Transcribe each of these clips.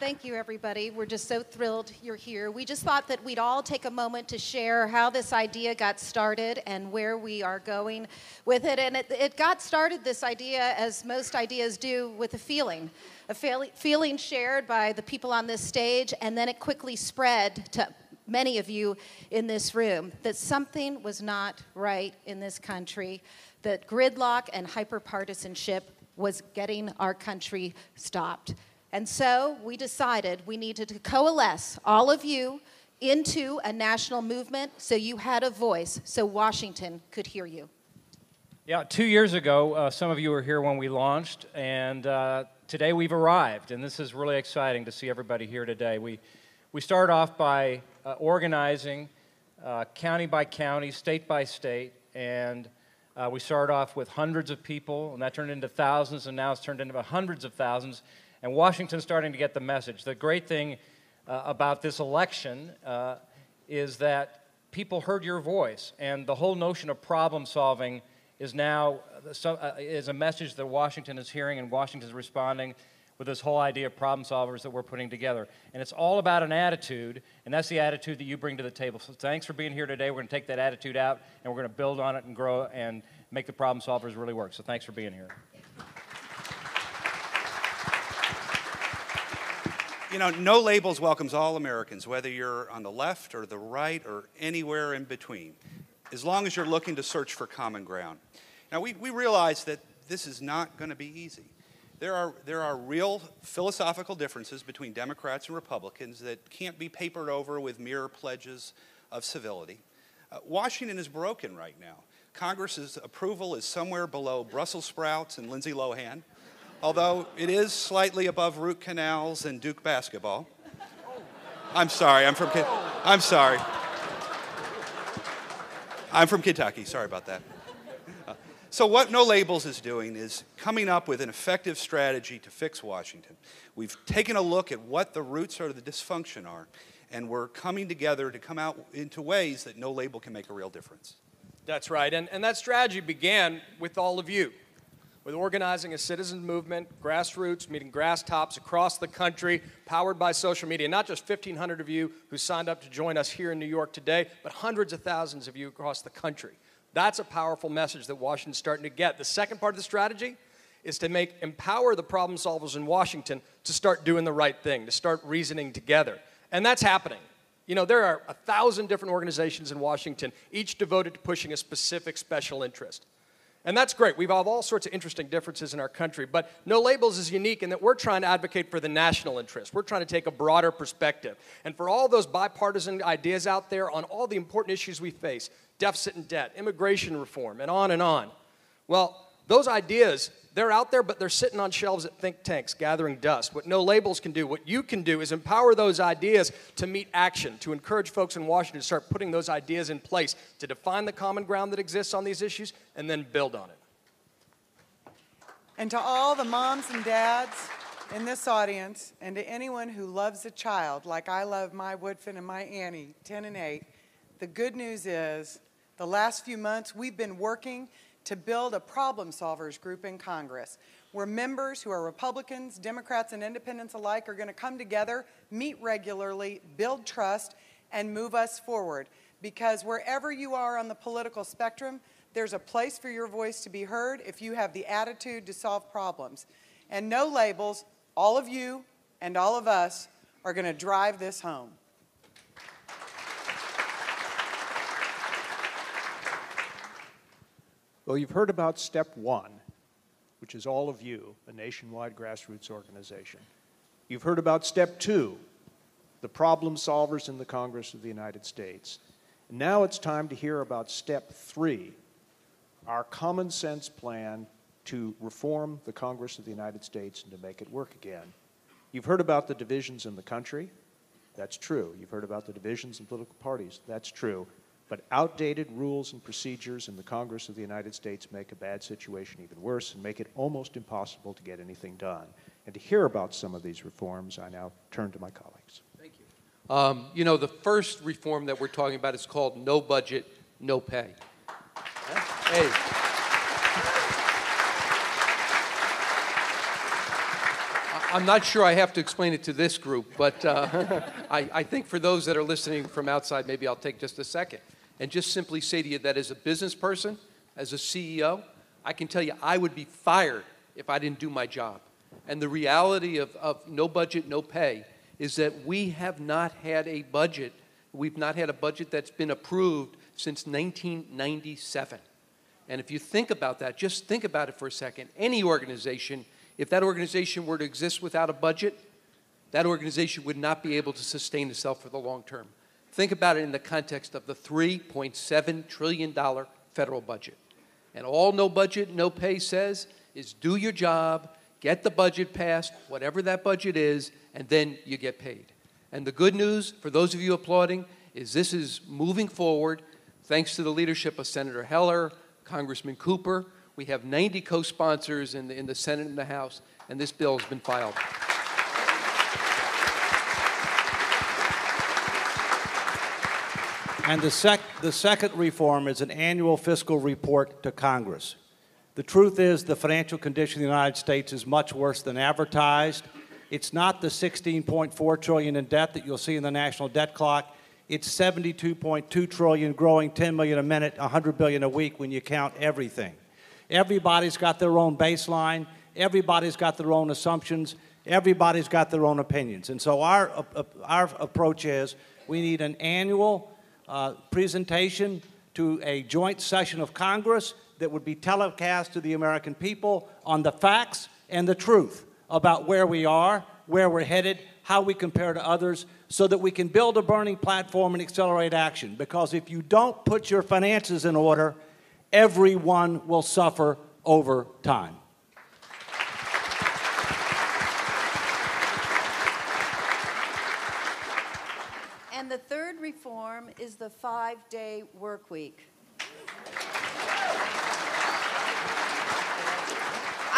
Thank you, everybody. We're just so thrilled you're here. We just thought that we'd all take a moment to share how this idea got started and where we are going with it. And it got started, this idea, as most ideas do, with a feeling shared by the people on this stage, and then it quickly spread to many of you in this room, that something was not right in this country, that gridlock and hyperpartisanship was getting our country stopped. And so we decided we needed to coalesce all of you into a national movement so you had a voice, so Washington could hear you. Yeah, 2 years ago, some of you were here when we launched, and today we've arrived, and this is really exciting to see everybody here today. We started off by organizing county by county, state by state, and we started off with hundreds of people, and that turned into thousands, and now it's turned into hundreds of thousands. And Washington's starting to get the message. The great thing about this election is that people heard your voice, and the whole notion of problem solving is now is a message that Washington is hearing, and Washington is responding with this whole idea of problem solvers that we're putting together. And it's all about an attitude, and that's the attitude that you bring to the table. So thanks for being here today. We're going to take that attitude out, and we're going to build on it and grow and make the problem solvers really work. So thanks for being here. You know, No Labels welcomes all Americans, whether you're on the left or the right or anywhere in between, as long as you're looking to search for common ground. Now, we realize that this is not going to be easy. There are real philosophical differences between Democrats and Republicans that can't be papered over with mere pledges of civility. Washington is broken right now. Congress's approval is somewhere below Brussels sprouts and Lindsay Lohan, although it is slightly above root canals and Duke basketball. I'm sorry, I'm from Kentucky, sorry about that. So what No Labels is doing is coming up with an effective strategy to fix Washington. We've taken a look at what the roots of the dysfunction are, and we're coming together to come out into ways that No Label can make a real difference. That's right, and that strategy began with all of you, with organizing a citizen movement, grassroots, meeting grass tops across the country, powered by social media. Not just 1,500 of you who signed up to join us here in New York today, but hundreds of thousands of you across the country. That's a powerful message that Washington's starting to get. The second part of the strategy is to empower the problem solvers in Washington to start doing the right thing, to start reasoning together. And that's happening. You know, there are 1,000 different organizations in Washington, each devoted to pushing a specific special interest. And that's great. We have all sorts of interesting differences in our country, but No Labels is unique in that we're trying to advocate for the national interest. We're trying to take a broader perspective. And for all those bipartisan ideas out there on all the important issues we face, deficit and debt, immigration reform, and on, well, those ideas, they're out there, but they're sitting on shelves at think tanks gathering dust. What No Labels can do, what you can do, is empower those ideas to meet action, to encourage folks in Washington to start putting those ideas in place, to define the common ground that exists on these issues, and then build on it. And to all the moms and dads in this audience, and to anyone who loves a child like I love my Woodfin and my Annie, 10 and 8, the good news is the last few months we've been working to build a problem solvers group in Congress, where members who are Republicans, Democrats, and independents alike are going to come together, meet regularly, build trust, and move us forward. Because wherever you are on the political spectrum, there's a place for your voice to be heard if you have the attitude to solve problems. And No Labels, all of you and all of us, are going to drive this home. Well, you've heard about step one, which is all of you, a nationwide grassroots organization. You've heard about step two, the problem solvers in the Congress of the United States. And now it's time to hear about step three, our common sense plan to reform the Congress of the United States and to make it work again. You've heard about the divisions in the country. That's true. You've heard about the divisions in political parties. That's true. But outdated rules and procedures in the Congress of the United States make a bad situation even worse and make it almost impossible to get anything done. And to hear about some of these reforms, I now turn to my colleagues. Thank you. You know, the first reform that we're talking about is called no budget, no pay. Yeah. Hey. I'm not sure I have to explain it to this group, but I think for those that are listening from outside, maybe I'll take just a second and just simply say to you that as a business person, as a CEO, I can tell you I would be fired if I didn't do my job. And the reality of no budget, no pay is that we have not had a budget. We've not had a budget that's been approved since 1997. And if you think about that, just think about it for a second. Any organization, if that organization were to exist without a budget, that organization would not be able to sustain itself for the long term. Think about it in the context of the $3.7 trillion federal budget. And all no budget, no pay says is do your job, get the budget passed, whatever that budget is, and then you get paid. And the good news, for those of you applauding, is this is moving forward thanks to the leadership of Senator Heller, Congressman Cooper. We have 90 co-sponsors in the Senate and the House, and this bill has been filed. And the second reform is an annual fiscal report to Congress. The truth is the financial condition of the United States is much worse than advertised. It's not the $16.4 trillion in debt that you'll see in the national debt clock. It's $72.2 trillion, growing 10 million a minute, 100 billion a week when you count everything. Everybody's got their own baseline. Everybody's got their own assumptions. Everybody's got their own opinions. And so our approach is we need an annual presentation to a joint session of Congress that would be telecast to the American people on the facts and the truth about where we are, where we're headed, how we compare to others, so that we can build a burning platform and accelerate action. Because if you don't put your finances in order, everyone will suffer over time. And the third reform is the 5-day work week.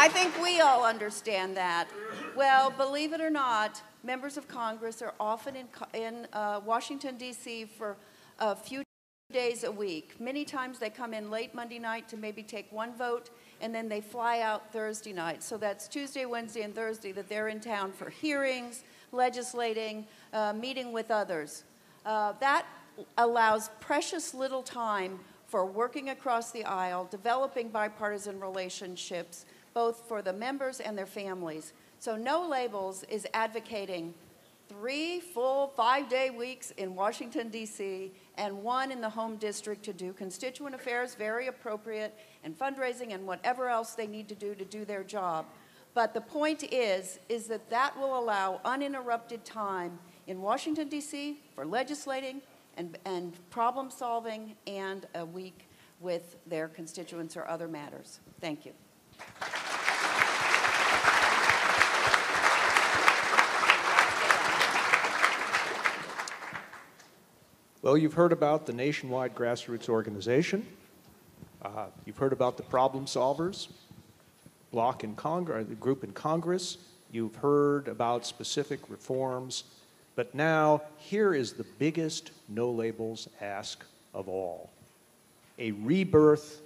I think we all understand that. Well, believe it or not, members of Congress are often in Washington, D.C. for a few days a week. Many times they come in late Monday night to maybe take one vote, and then they fly out Thursday night. So that's Tuesday, Wednesday, and Thursday that they're in town for hearings, legislating, meeting with others. That allows precious little time for working across the aisle, developing bipartisan relationships, both for the members and their families. So No Labels is advocating 3 full 5-day weeks in Washington, D.C., and 1 in the home district to do constituent affairs, very appropriate, and fundraising and whatever else they need to do their job. But the point is that will allow uninterrupted time in Washington, D.C. for legislating and problem solving, and a week with their constituents or other matters. Thank you. Well, you've heard about the nationwide grassroots organization. You've heard about the problem solvers, the group in Congress. You've heard about specific reforms. But now, here is the biggest No Labels ask of all: a rebirth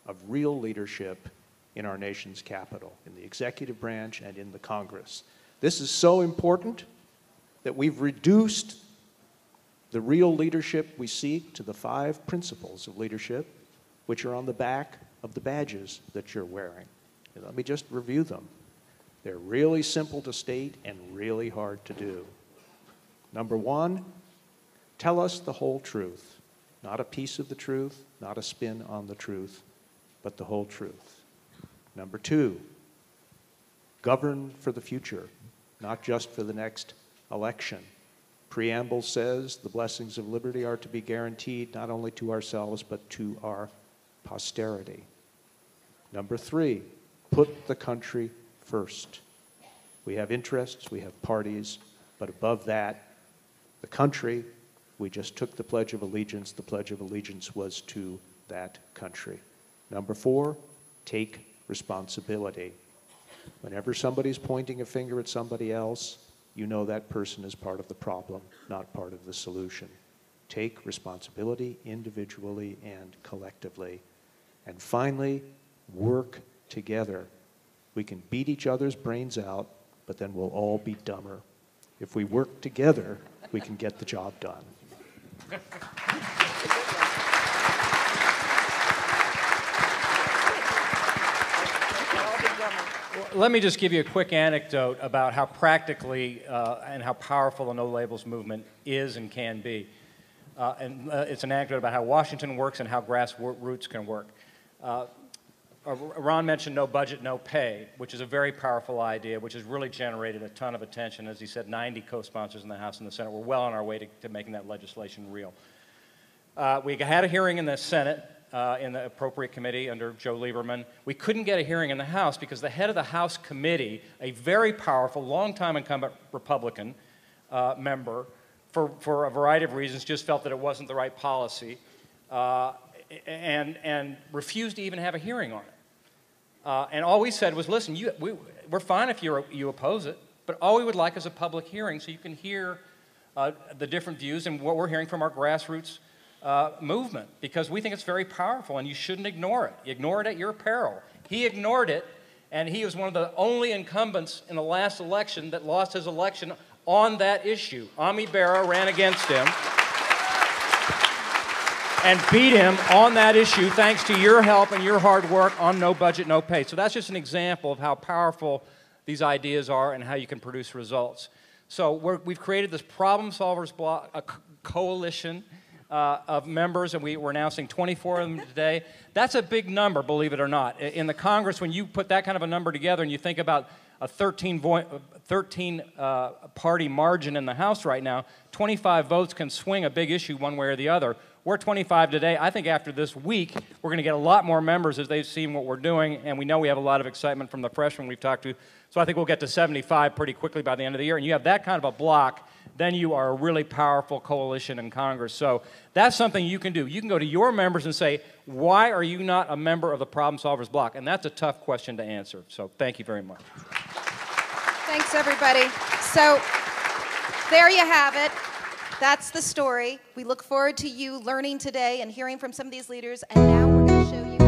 of real leadership in our nation's capital, in the executive branch and in the Congress. This is so important that we've reduced the real leadership we seek to the 5 principles of leadership, which are on the back of the badges that you're wearing. And let me just review them. They're really simple to state and really hard to do. Number 1, tell us the whole truth. Not a piece of the truth, not a spin on the truth, but the whole truth. Number 2, govern for the future, not just for the next election. Preamble says the blessings of liberty are to be guaranteed not only to ourselves, but to our posterity. Number 3, put the country first. We have interests, we have parties, but above that, the country. We just took the Pledge of Allegiance. The Pledge of Allegiance was to that country. Number 4, take responsibility. Whenever somebody's pointing a finger at somebody else, you know that person is part of the problem, not part of the solution. Take responsibility individually and collectively. And finally, work together. We can beat each other's brains out, but then we'll all be dumber. If we work together, we can get the job done. Let me just give you a quick anecdote about how practically and how powerful the No Labels movement is and can be. It's an anecdote about how Washington works and how grassroots can work. Ron mentioned no budget, no pay, which is a very powerful idea, which has really generated a ton of attention. As he said, 90 co-sponsors in the House and the Senate. We're well on our way to making that legislation real. We had a hearing in the Senate in the appropriate committee under Joe Lieberman. We couldn't get a hearing in the House because the head of the House committee, a very powerful, longtime incumbent Republican member, for a variety of reasons, just felt that it wasn't the right policy and refused to even have a hearing on it. And all we said was, listen, we're fine if you oppose it, but all we would like is a public hearing so you can hear the different views and what we're hearing from our grassroots movement, because we think it's very powerful and you shouldn't ignore it. You ignore it at your peril. He ignored it, and he was one of the only incumbents in the last election that lost his election on that issue. Ami Bera ran against him and beat him on that issue thanks to your help and your hard work on no budget, no pay. So that's just an example of how powerful these ideas are and how you can produce results. So we've created this problem solvers block, a coalition of members, and we're announcing 24 of them today. That's a big number, believe it or not. In the Congress, when you put that kind of a number together and you think about a 13-party margin in the House right now, 25 votes can swing a big issue one way or the other. We're 25 today. I think after this week, we're going to get a lot more members as they've seen what we're doing, and we know we have a lot of excitement from the freshmen we've talked to. So I think we'll get to 75 pretty quickly by the end of the year. And you have that kind of a block, then you are a really powerful coalition in Congress. So that's something you can do. You can go to your members and say, why are you not a member of the Problem Solvers block? And that's a tough question to answer. So thank you very much. Thanks, everybody. So there you have it. That's the story. We look forward to you learning today and hearing from some of these leaders. And now we're going to show you